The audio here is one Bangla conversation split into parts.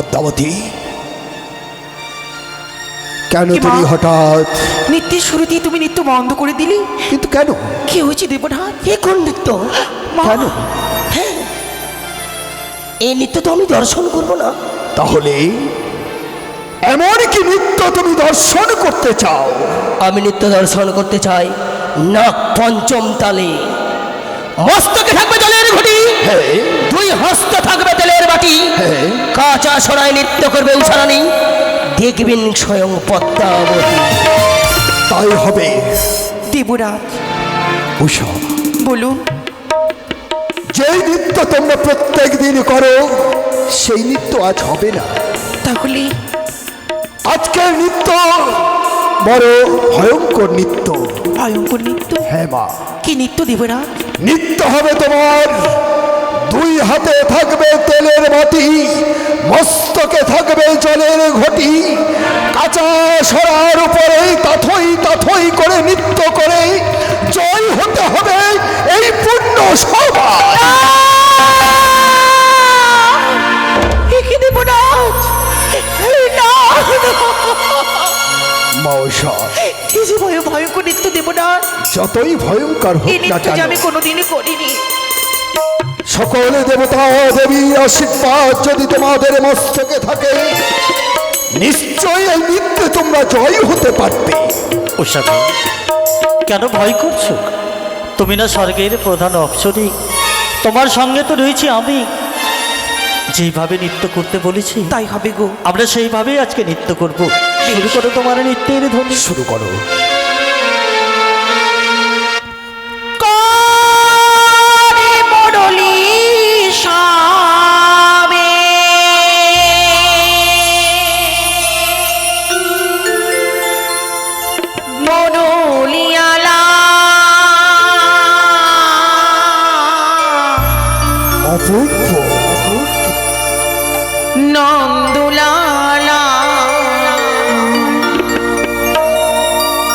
পদ্মাবতী, কেন তুমি হঠাৎ নৃত্যের শুরুতেই তুমি নৃত্য বন্ধ করে দিলি? কিন্তু কেন? কি হয়েছে দেবনাথ? এ কোন নৃত্য? কেন? এই নৃত্য তো আমি দর্শন করব না। তাহলে এমন কি নৃত্য তুমি দর্শন করতে চাও? আমি নৃত্য দর্শন করতে চাই নাক পঞ্চম তালে, মস্তকে থাকবে জলের ঘটি, হ্যাঁ দুই হস্ত থাকবে তেলের বাটি, হ্যাঁ। কাঁচা সরাই নৃত্য করবে উষারানী, দেখবেন স্বয়ং পদ্মাবতী। তাই হবে। দেবরাজ উষা, বলুন। যেই নৃত্য তোমরা প্রত্যেক দিন করো সেই নৃত্য আজ হবে না। তাহলে আজকের নৃত্য বড় ভয়ঙ্কর নৃত্য। ভয়ঙ্কর নৃত্য? হ্যাঁ মা। কি নৃত্য দেবরাজ? নৃত্য হবে তোমার দুই হাতে থাকবে তেলের বাটি, মস্তকে থাকবে জলের ঘটি, কাঁচা সরার উপরে তাথই তাথই করে নৃত্য করে জয় হতে হবে এই পূর্ণ সভা। কি দেবরাজ? না, মৌসা, এই যে ভয়ঙ্কর নৃত্য দেবরাজ, যতই ভয়ঙ্কর এই হোক না নৃত্য যে কেন, আমি কোনোদিনই করিনি। সকল দেবতা দেবীর আশীর্বাদ যদি তোমাদের মস্তকে থাকে, নিশ্চয়ই এই নৃত্যে তোমরা জয় হতে পারবে। উষাকে কেন ভয় করছো? তুমি না স্বর্গের প্রধান অপ্সরী, তোমার সঙ্গে তো রয়েছি আমি। যেইভাবে নৃত্য করতে বলেছি তাই হবে গো। আমরা সেইভাবেই আজকে নৃত্য করব। শুরু করো তোমার নৃত্যের ধ্বনি। শুরু করো। অপূর্ব। নন্দলালা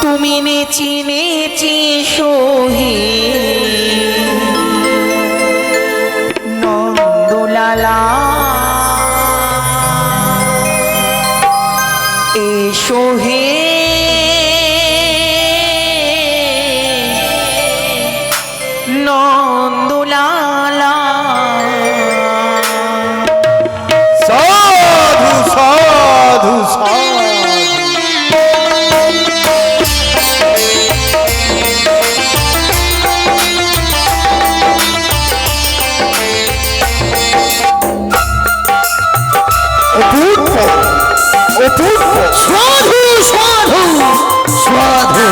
তুমি নেচি নেচি সোহে, নন্দলালা এ সোহে, নন্দলালা সাধু সাধু সাধু। অপূর্ব অপূর্ব। সাধু সাধু সাধু।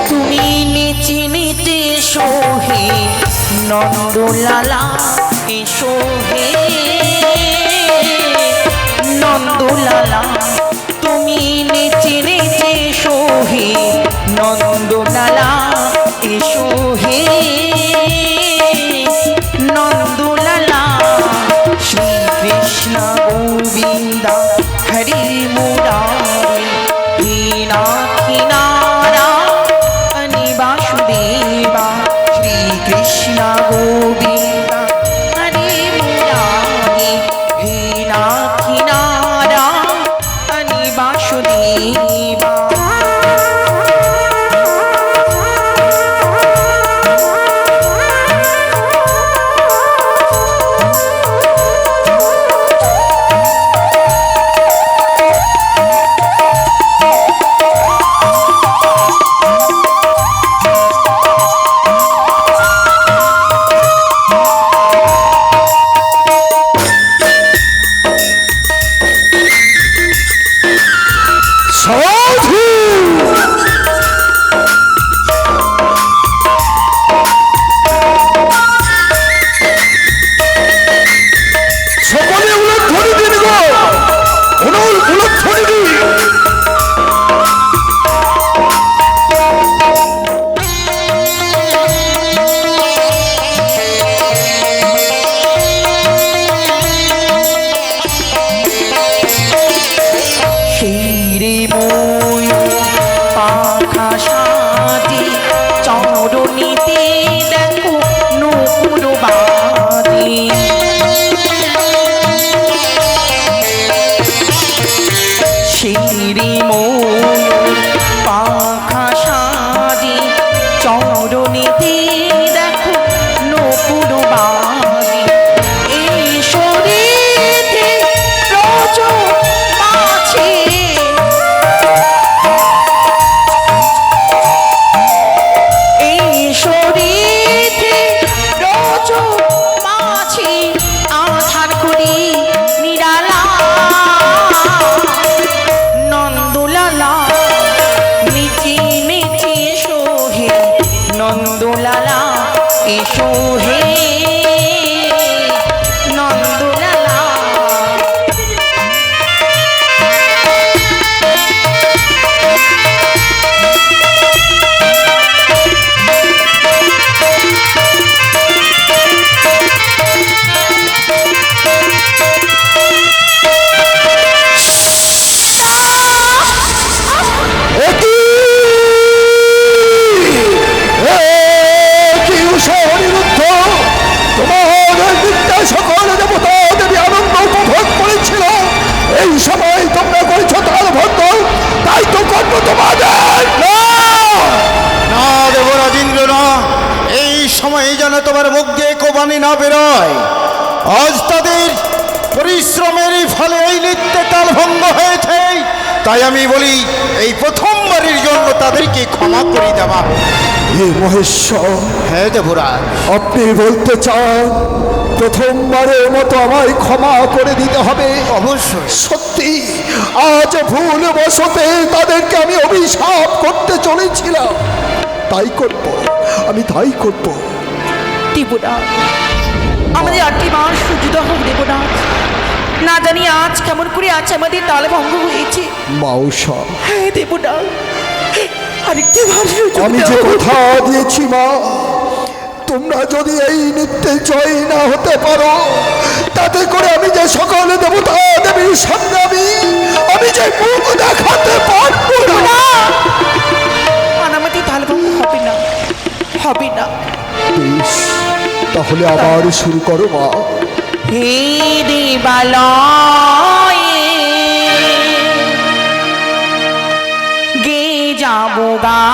তুমি নেচে নেচে সোহে, নন্দলালা এসো হে, নন্দলালা তুমি নেচে নেচে সোহে, নন্দলালা এসো হে, নন্দলালা শ্রীকৃষ্ণ গোবিন্দ হরি মুরারি, হীনাক্ষিনারা বাসুদেবা, শ্রীকৃষ্ণ গোবিন্দ হরে মুরারি, হীনাক্ষিনারা বাসুদেবা। রে ময়ূর পাখা সাজি চরণেতে দেখো নপুর বাজি এই শরীরে রজ মাছে এই শরীরে রজ মাছে আধার করি নিরালা নন্দলালা মিটি মিটি সোহে নন্দলালা এসো হে নন্দলালা একই একই অনিরুদ্ধ তোমাদের বিদ্যা সকল দেবতা দেবী আনন্দ উপভোগ করেছিল এই সময় তোমরা করেছো তার ভক্ত তাই তো করবো তোমাদের না না দেব রাজেন্দ্র না, এই সময়ে যেন তোমার মুখ দিয়ে কোবানি না বেরোয়। আজ তাদের পরিশ্রমের ফলে এই নৃত্যে তাল ভঙ্গ হয়েছে, তাই আমি বলি এই প্রথমবারের জন্য তাদেরকে ক্ষমা করে দেওয়া হোক। হে মহেশ্বর, হ্যাঁ দেবরাজ, আপনি বলতে চান প্রথমবারের মতো আমায় ক্ষমা করে দিতে হবে? অবশ্যই। সত্যি আজ ভুল বশতে তাদেরকে আমি অভিশাপ করতে চলেছিলাম, তাই করব, আমি তাই করব। দেবরাজ আমাদের 8টি মাস সূর্যদহ হোক দেবরাজ, না জানি আজ কেমন করে আজ আমাদের তাল ভঙ্গ হয়েছে। মাউসা, হ্যাঁ দেবরাজ আরেকটি মাস আমি যে কথা দিয়েছি মা, তোমরা যদি এই নৃত্যে জয় না হতে পারো তাতে করে আমি যে সকল দেবতা দেবীর সামনে আমি যে মুখ দেখাতে পারবো না। আমাদের তাল ভঙ্গ হবে না, হবে না। বেশ, তাহলে আবার শুরু করো মা। হে দেবালয়ে গে যাবো গান,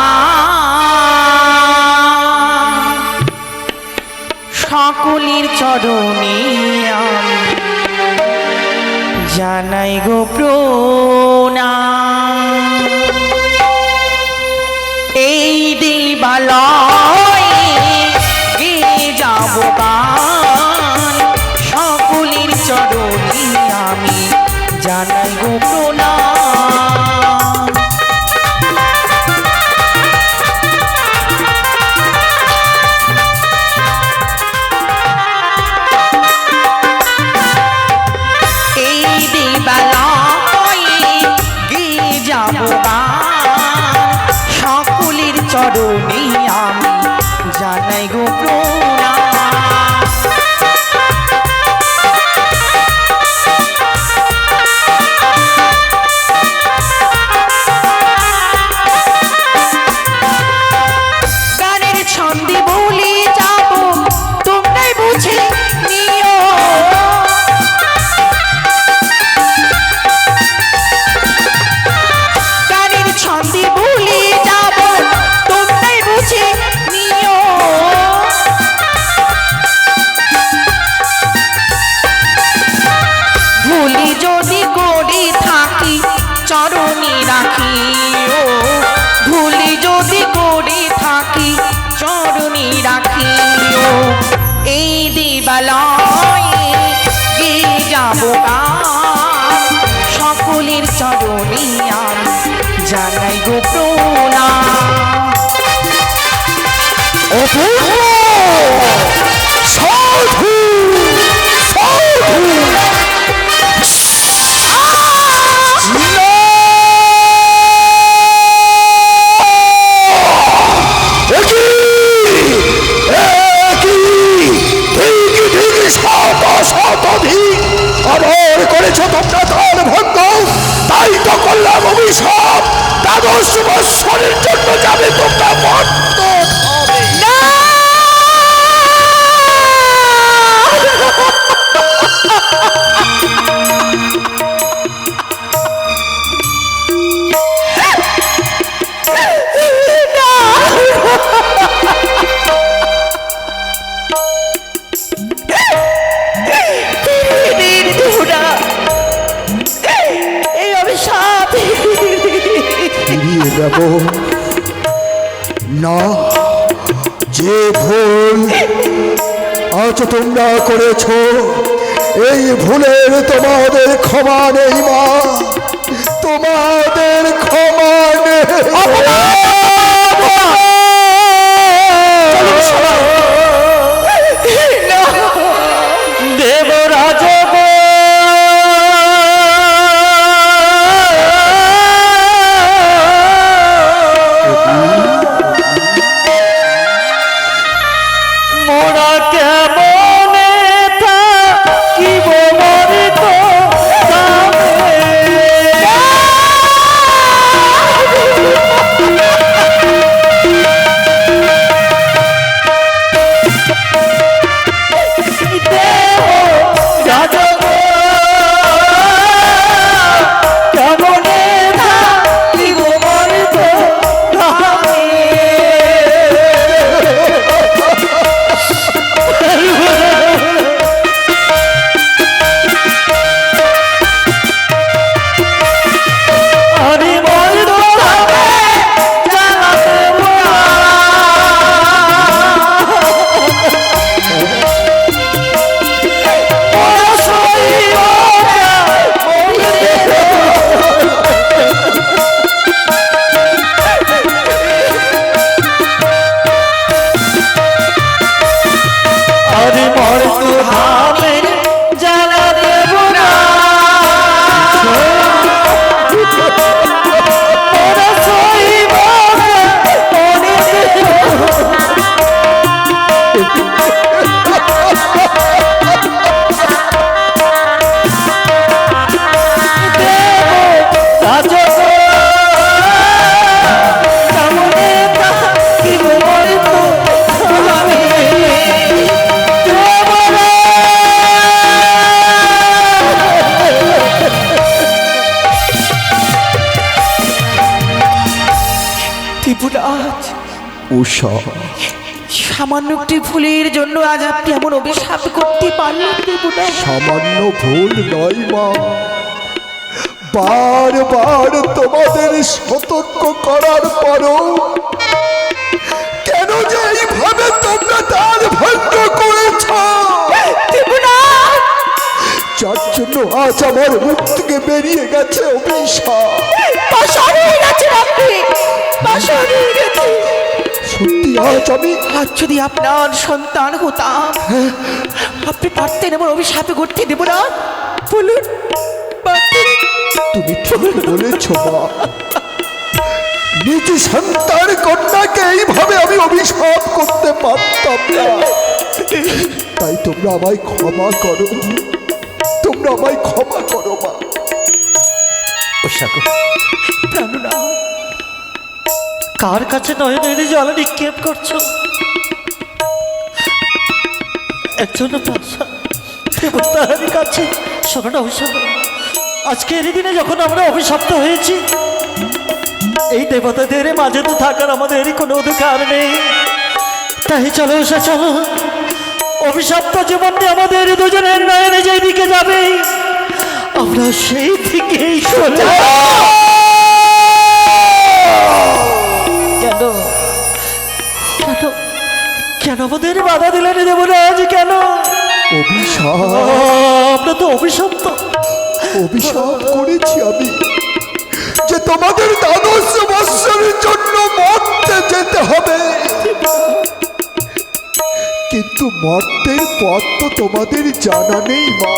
সকলের চরণে আমি জানাই গো প্রণাম। এই দেবালয়ে গে যাবো গান, সকলের চরণে আমি জানাই গো প্রণাম। এই দেবালয়ে গে যাবো গান, সকলের চরণে আমি জানাই গো প্রণাম। গানের ছন্দে বলে যাব তোমরাই বুঝে নিও, গানের ছন্দে বলে যাব তোমরাই বুঝে নিও। ভুলি যদি করে থাকি চরণে রাখিও, ভুলি যদি করে থাকি চরণে রাখিও। এই দেবালয়ে গে যাবো গান, সকলের চরণে আমি জানাই গো প্রণাম। অপূর্ব! সাধু! সাধু! না! একই! একই! ঠিক ঠিক শত শত ধিক আবার করেছ তোমরা তার ভঙ্গ, তাই তো করলাম অভিশাপ। দ্বাদশ বৎসরের জন্য যাবে তোমরা মর্ত হবে। দেব না। যে ভুল আজ তোমরা করেছ, এই ভুলের তোমাদের ক্ষমা নেই মা, তোমাদের ক্ষমা নেই। দেবরাজ মোরা কেমনে থাকিব মরিত ত্রিপুরাজ, উষা, সামান্য একটি ভুলের জন্য আজ আপনি এমন অভিশাপ করতে পারলেন ত্রিপুরাজ। সামান্য ভুল নয় মা, বারবার তোমাদের সতর্ক করার পরও কেন যে এইভাবে তোমরা তার ভঙ্গ করেছ, যার জন্য আজ আমার মুখ থেকে বেরিয়ে গেছে অভিশাপ। সত্যি আজ আমি, আজ যদি আপনার সন্তান হতাম, আপনি পারতেন এমন অভিশাপে করতে দেব না? বলুন, পারতেন? তুমি ঠিক বলেছ মা, নিজ সন্তান কন্যাকে এইভাবে আমি অভিশাপ করতে পারতাম না। তাই তোমরা আমায় ক্ষমা করো, তোমরা আমায় ক্ষমা করো মা। প্রাণনা, কার কাছে নয়নের জল নিক্ষেপ করছো? একজন দেবতার কাছে। শোনো না ঐশ্বর, আজকের এই দিনে যখন আমরা অভিশপ্ত হয়েছি, এই দেবতাদের মাঝে তো থাকার আমাদের কোনো অধিকার নেই। তাই চলো উষা, চলো, অভিশপ্ত জীবনটি আমাদের দুজনের নয়নে যেই দিকে যাবে, আমরা সেই দিকেই চলে। কেন কেন কেন আমাদের বাধা দিলেন দেবরাজ? কেন? অভিশাপ, আমরা তো অভিশপ্ত। অভিশাপ করেছি আমি যে তোমাদের দ্বাদশ বৎসরের জন্য মরতে যেতে হবে, কিন্তু মর্তের পথ তো তোমাদের জানা নেই মা।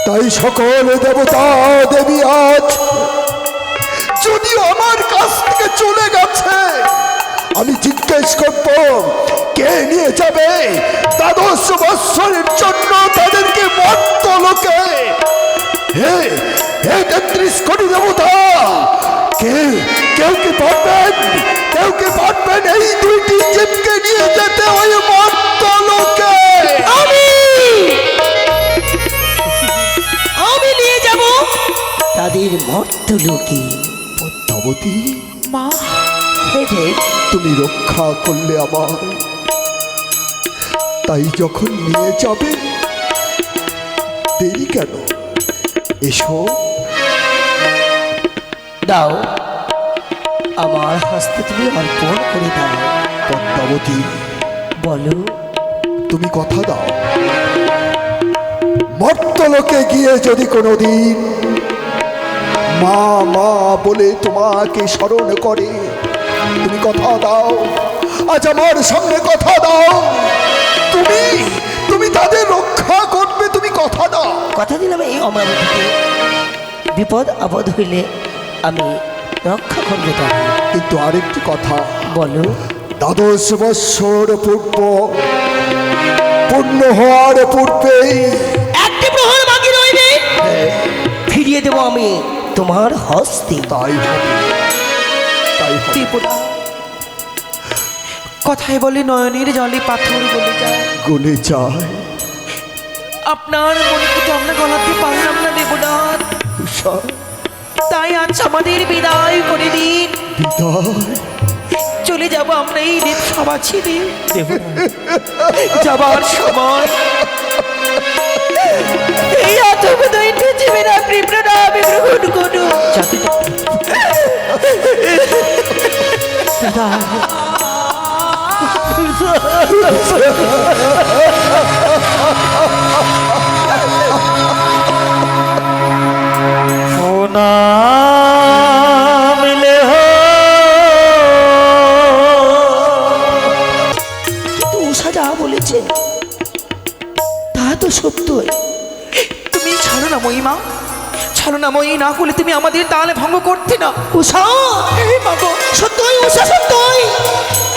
তাই সকল দেবতা দেবী আজ যদিও আমার কাছ থেকে চলে গেছে, আমি জিজ্ঞেস করব কে নিয়ে যাবে দ্বাদশ বৎসরের জন্য তাদেরকে মর্ত লোকে? হে হে 33 কোটি দেবতা, কেউ কি পারবেন, কেউ কি পারবেন এই দুইটি জীবকে নিয়ে যেতে ওই মর্ত লোকে? আমি নিয়ে যাব তাদের মর্তলোকে। পদ্মাবতী মা, তুমি রক্ষা করলে আমার, তাই যখন নিয়ে যাবে দেরি কেন? এসো। দাও, আমার হস্তে তুমি অর্পণ করে দাও। পদ্মাবতী, বলো। তুমি কথা দাও, মর্তলোকে গিয়ে যদি কোনোদিন মা মা বলে তোমাকে স্মরণ করে, তুমি কথা দাও, আজ আমার সামনে কথা দাও, তুমি তুমি তাদের রক্ষা করবে, তুমি কথা দাও। কথা দিলাম এই অমরাবতীতে বিপদ আপদ হইলে আমি রক্ষা করবো তাকে। কিন্তু আরেকটি কথা, বলো। 12 বৎসর পূর্ণ হওয়ার পূর্বেই একটি প্রহর বাকি রইবে, ফিরিয়ে দেব আমি তোমার হস্তে। তাই হবে, তাই হবে। ত্রিপুরা কথায় বলে নয়নের জলে পাথর গলে যায়, গলে যায়। আপনার মনকে তো আমরা গলাতে পারলাম না দেবনাথ, উষা, তাই আজ আমাদের বিদায় করে দিন। বিদায়। চলে যাব আমরা এই দেব সভা ছেড়ে, যাবার সময় এই আত্মবোধই পৃথিবীর ত্রিপুরা আমি গ্রহণ করুন। সোনা মিলে হো কিন্তু উষা যা বলেছে তা তো সত্যই। তুমি ছলনাময়ী মা, ছলনাময়ী না হলে তুমি আমাদের তাল ভঙ্গ করতে না। উষা, এই মা গো, সত্যই উষা, সত্যই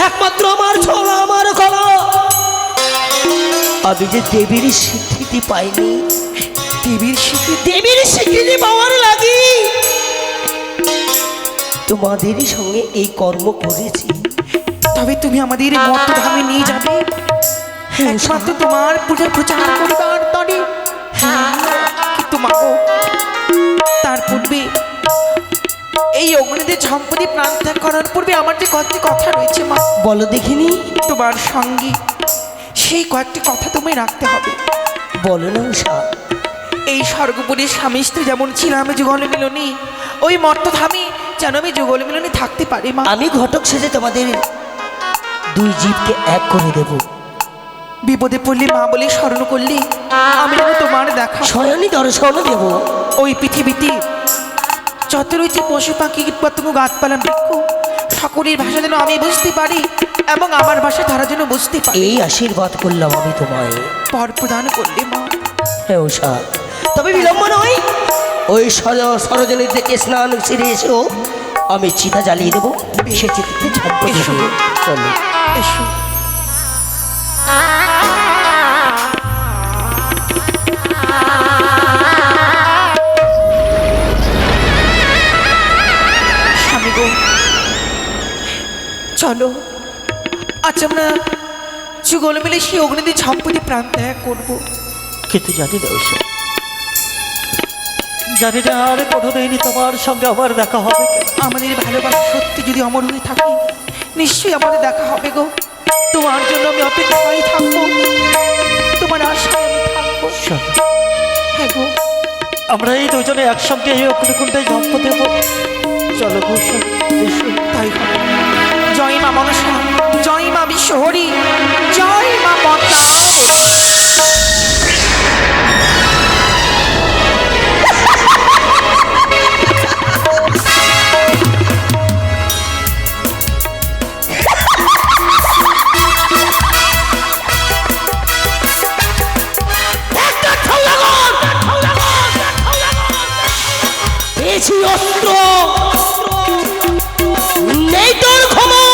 একমাত্র আমার ছলা, আমার কলা। আমি যে দেবীর স্বীকৃতি পাইনি, দেবীর স্বীকৃতি পাওয়ার লাগি তোমাদের সঙ্গে এই কর্ম করেছি। তবে তুমি আমাদের মর্তধামে নিয়ে যাবে, একমাত্র তোমার পূজা প্রচার করিবার তরে। কিন্তু মা গো, তার পূর্বে এই অগ্নিদের সম্পত্তি প্রাণ ত্যাগ করার পূর্বে আমার যে কয়েকটি কথা রয়েছে মা, বলো দেখিনি। তোমার সঙ্গে সেই কয়েকটি কথা তুমি রাখতে হবে। বলো না উষা। এই স্বর্গপুরীর স্বামী স্ত্রী যেমন ছিলাম যুগল মিলনী, ওই মর্তধামে যেন আমি যুগল মিলনী থাকতে পারি মা। আমি ঘটক সেজে তোমাদের দুই জীবকে এক করে দেব। বিপদে পড়লে মা বলে স্মরণ করলে আমি যেন তোমার দেখা স্বয়নি দর্শন দেব। ওই পৃথিবীতে যত রয়েছে পশু পাখি কীটপতঙ্গ গাছপালা বৃক্ষ, সকলের ভাষা যেন আমি বুঝতে পারি এবং আমার ভাষা তারা যেন বুঝতে পারে। এই আশীর্বাদ করলাম আমি তোমায়। পর প্রদান করলে মা। হ্যাঁ উষা, তবে বিলম্ব নয়। ওই সরজনীর থেকে স্নান সেরে এসেও আমি চিতা জ্বালিয়ে দেবো, সে চিতাতে ঝম্প এসো। দেবে। চলো। এসো। স্বামী গো, চলো আজ আমরা যুগল মিলে সেই অগ্নিতে ঝম্পতি প্রাণ ত্যাগ করবো। কিন্তু জানি না ওসব, জানি না আর কোনোদিনই তোমার সঙ্গে আবার দেখা হবে কিনা। আমাদের ভালোবাসা সত্যি যদি অমর হয়ে থাকে, নিশ্চয়ই আমাদের দেখা হবে গো। তোমার জন্য আমি অপেক্ষায় থাকবো, তোমার আশায় আমি থাকবো। চলো, হ্যাঁ গো, আমরা এই দুজনে একসঙ্গে এই অগ্নিকুণ্ডে জন্ম দেব। চলো ঘোষা, এসো। তাই হবে। জয় মা মনসা, জয় মা বিশ্বহরি, জয় মা পদ্মাবতী। পেয়েছি অস্ত্র, নেই তোর ক্ষমা।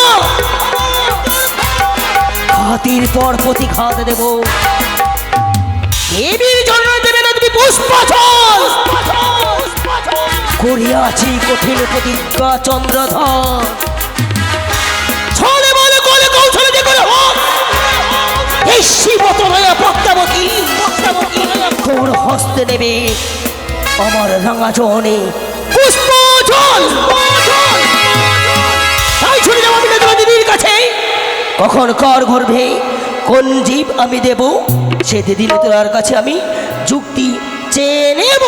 ঘাতির পর প্রতিঘাত দেব। দেবীর জন্য দেবে না তুমি পুষ্পাচল। করিয়াছি কঠিন প্রতিজ্ঞা চন্দ্রধর। ছলে বলে কোলে কৌশলে যে করে হোক, এই শিবতনয়া পদ্মাবতী তোর হস্তে নেবে আমার রাঙা জনে পুষ্পজল। তাই ছুটে যাবো আমি দিদির কাছে। কখন কর ঘরবে, কোন জীব আমি দেব, সে দিদির তোর কাছে আমি যুক্তি চেয়ে নেব।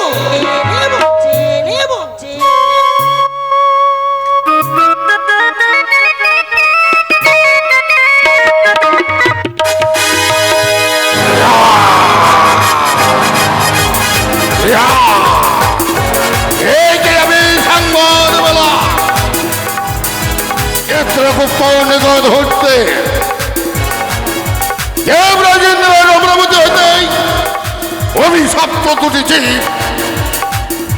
চিত্রগুপ্ত নিগত হতে দেবরাজেন্দ্রের অমরাবতী হতেই অভিশপ্ত দুটি জীব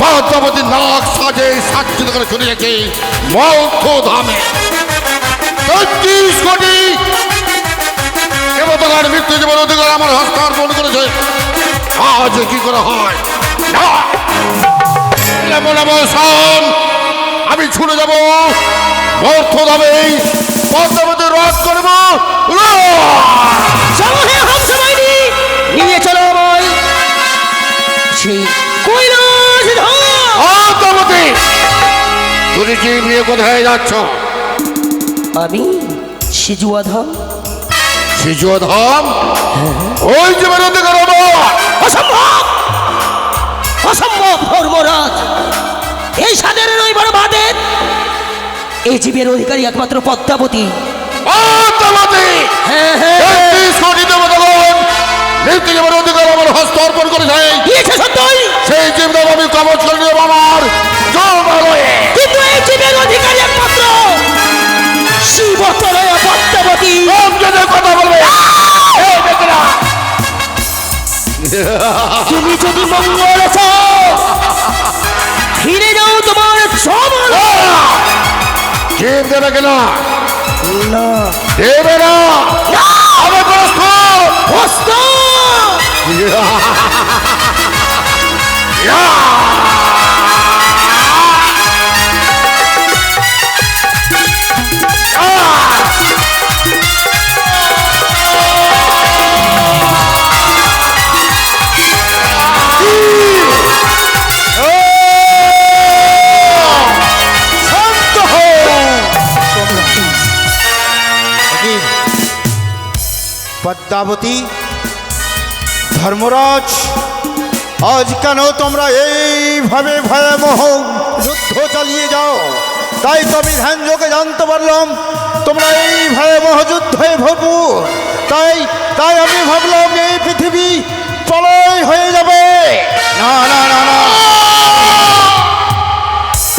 পদ্মাবতী নাক সাজে সাক্ষিত করে চলে গেছে মধ্য ধামে ৩৫ কোটি দেবতার মৃত্যু জীবন অধিকার আমার হস্তার্পণ করেছে। আজ কি করে হয় না, আমি ছুটে যাব মধ্য ধামে পদ্মাবতী রথ করব। চলো হে হংসবাহিনী, নিয়ে চলো আমায় সেই কৈলাস ধাম। পদ্মাবতী, তুমি কি নিয়ে কোথায় যাচ্ছ? আমি সিজুয়া ধাম। শিশুয়া ধাম? ওই জীবন অধিকার আমার। অসম্ভব, অসম্ভব ধর্মরাজ, এই সাধারণ ওই বড় বাদের এই জীবের অধিকারী একমাত্র পদ্মাবতী। পদ্মাবতী, হ্যাঁ হ্যাঁ ৩০ কোটি দেবতাগণ মৃত্যু জীবন অধিকার আমার হস্তার্পণ করেছে। দিয়েছে সত্যই, সেই জীবন আমি কবচ করে নেব আমার জমালয়ে। কিন্তু এই জীবের অধিকারী একমাত্র শিবতনয় পদ্মাবতী। কথা বলবে এই বেচারা। তুমি যদি মঙ্গল চাও, ফিরে যাও তোমার জমালয়। জীব দেবে কিনা? না দেবে না। আমি প্রস্তুত। প্রস্তুত। শান্ত হও। পদ্মাবতী, ধর্মরাজ, আজ কেন তোমরা এইভাবে ভয়াবহ যুদ্ধ চালিয়ে যাও? তাই তো আমি ধ্যান যোগে জানতে পারলাম তোমরা এই ভয়াবহ যুদ্ধে ভরপুর। তাই তাই আমি ভাবলাম এই পৃথিবী প্রলয় হয়ে যাবে। না না না না,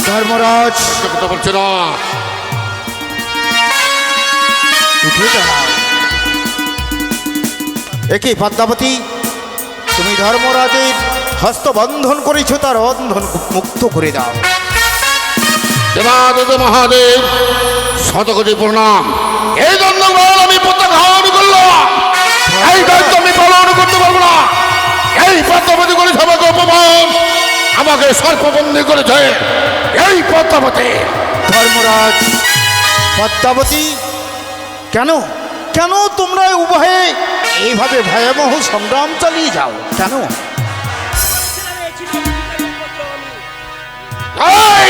ধর্মরাজ কথা বলছে না। উঠে দাঁড়াও। একই পদ্মাবতী, তুমি ধর্মরাজের হস্তবন্ধন করেছ, তার বন্ধন মুক্ত করে দাও। দেবাদিত মহাদেব শতকোটি প্রণাম। এই জন্য আমি পতাকা ধারণ করলাম। এই দায়িত্ব আমি পালন করতে পারবো না। এই পদ্মাবতী করেছে আমাকে অপমান, আমাকে সর্পবন্দি করেছে এই পদ্মাবতী। ধর্মরাজ, পদ্মাবতী, কেন কেন তোমরা উভয়ে এইভাবে ভয়াবহ সংগ্রাম চালিয়ে যাও কেন? এই!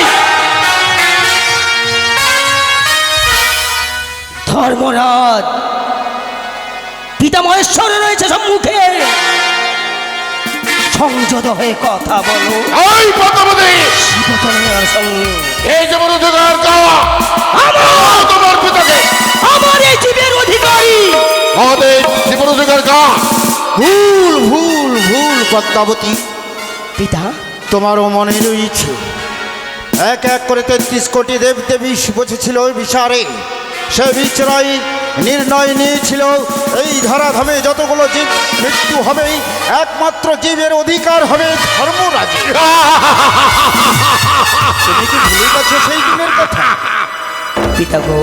ধর্মরাজ, পিতা মহেশ্বর রয়েছে সম্মুখে, সংযত হয়ে কথা বলো। এই পদ্মাবতী, শিবতনয়ার সঙ্গে এই যেমন অধিকার কারা? আমার তোমার পিতাকে আমার এই জীবের অধিকারী। মহাদেব জীবন অধিকার কারা? ভুল ভুল ভুল পদ্মাবতী, পিতা, তোমারও মনে রয়েছে এক এক করে ৩৩ কোটি দেবদেবী বসেছিল ওই বিচারে। সে বিচারাই নির্ণয় নিয়েছিল এই ধরাধামে যতগুলো জীব মৃত্যু হবে, একমাত্র জীবের অধিকার হবে ধর্মরাজে। তুমি কি ভুলে গেছো সেই দিনের কথা? পিতা গো,